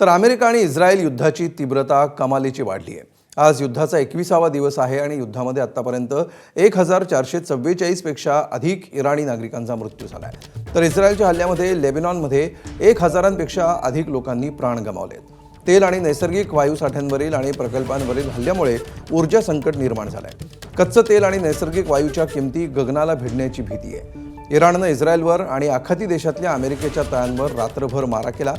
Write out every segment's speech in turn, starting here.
तर अमेरिका आणि इस्रायल युद्धाची तीव्रता कमालीची वाढली आहे। आज युद्धाचा 21वा दिवस आहे आणि युद्धामध्ये आतापर्यंत 1444 पेक्षा अधिक इराणी नागरिकांचा मृत्यू झाला आहे। तर इस्रायलच्या हल्ल्यामध्ये लेबनॉनमध्ये 1000 पेक्षा अधिक लोकांनी प्राण गमावले। तेल आणि नैसर्गिक वायू साठ्यांवरील आणि प्रकल्पांवरील हल्ल्यामुळे ऊर्जा संकट निर्माण झाले आहे। कच्चं तेल आणि नैसर्गिक वायूच्या किमती गगनाला भिडण्याची भीती आहे। इराणने इस्रायलवर आणि आखाती देशातल्या अमेरिकेच्या तळांवर रात्रभर मारा केला।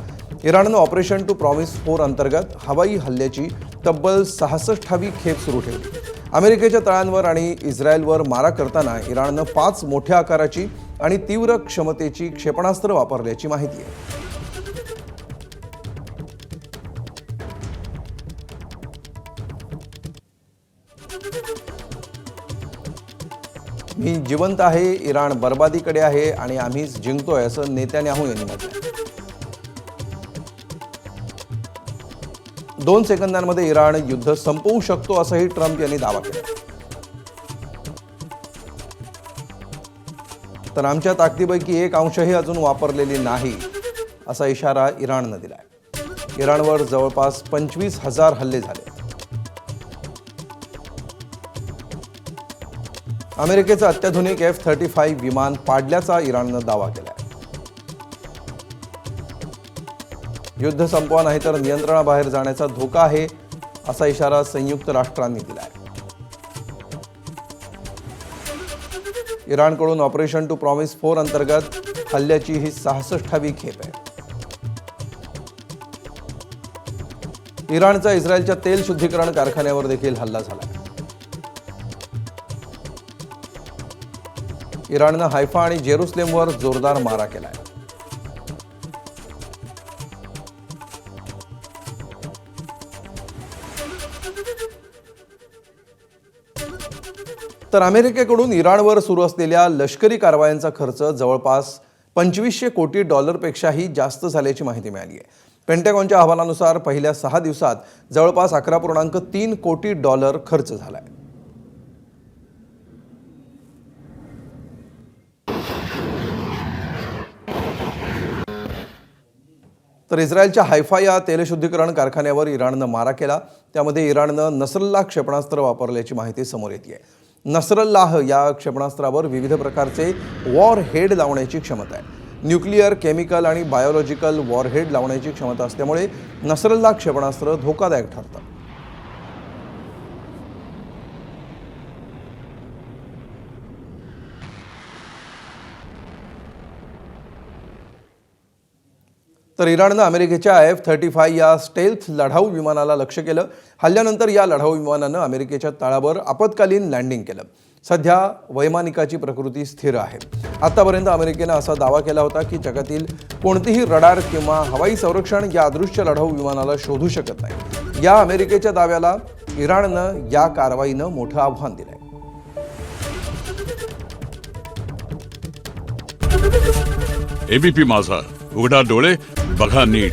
इराणने ऑपरेशन टू प्रॉमिस 4 अंतर्गत हवाई हल्ल्याची तब्बल 66वी खेप सुरू ठेवली। अमेरिकेच्या तळांवर आणि इस्रायलवर मारा करताना इराणने 5 मोठ्या आकाराची आणि तीव्र क्षमतेची क्षेपणास्त्र वापरल्याची माहिती आहे। मी जिवंत आहे, इराण बर्बादीकडे आहे आणि आम्ही जिंकतोय असं नेत्यान्याहू यांनी म्हटलं। 2 सेकंदांमध्ये इराण युद्ध संपवू शकतो असंही ट्रम्प यांनी दावा केला। तर आमच्या ताकदीपैकी 1 अंशही अजून वापरलेली नाही असा इशारा इराणने दिलाय। इराणवर जवळपास 25,000 हल्ले झाले। अमेरिकेचं अत्याधुनिक F-35 विमान पाडल्याचा इराणने दावा केलाय। युद्ध संपवा नाही तर नियंत्रणाबाहेर जाण्याचा धोका आहे असा इशारा संयुक्त राष्ट्रांनी दिलाय। इराणकडून ऑपरेशन टू प्रॉमिस 4 अंतर्गत हल्ल्याची ही 66वी खेप आहे। इराणचा इस्रायलच्या तेल शुद्धीकरण कारखान्यावर देखील हल्ला झाला। इराणने हैफा आणि जेरुसलेमवर जोरदार मारा केलाय। तर अमेरिकेकडून इराणवर सुरू असलेल्या लष्करी कारवायांचा खर्च जवळपास $2500 कोटी पेक्षाही जास्त झाल्याची माहिती मिळाली आहे। पेंटागॉनच्या अहवालानुसार पहिल्या 6 दिवसात जवळपास $11.3 कोटी खर्च झालाय। तर इस्रायलच्या हैफा या तेलशुद्धीकरण कारखान्यावर इराणने मारा केला। त्यामध्ये इराणने नसरल्लाह क्षेपणास्त्र वापरल्याची माहिती समोर येते। नसरल्लाह या क्षेपणास्त्रावर विविध प्रकारचे वॉरहेड लावण्याची क्षमता आहे। न्यूक्लिअर, केमिकल आणि बायोलॉजिकल वॉरहेड लावण्याची क्षमता असल्यामुळे नसरल्लाह क्षेपणास्त्र धोकादायक ठरतं। तर इराणने अमेरिकेच्या F-35 या स्टेल्थ लढाऊ विमानाला लक्ष्य केलं। हल्ल्यानंतर या लढाऊ विमानाने अमेरिकेच्या तळावर आपत्कालीन लँडिंग केलं। सध्या वैमानिकाची प्रकृती स्थिर आहे। आतापर्यंत अमेरिकेने असा दावा केला होता की जगातील कोणतीही रडार किंवा हवाई संरक्षण या अदृश्य लढाऊ विमानाला शोधू शकत नाही। या अमेरिकेच्या दाव्याला इराणने या कारवाईने मोठं आव्हान दिलंय। एबीपी माझा, उघडा डोळे बघा नीट।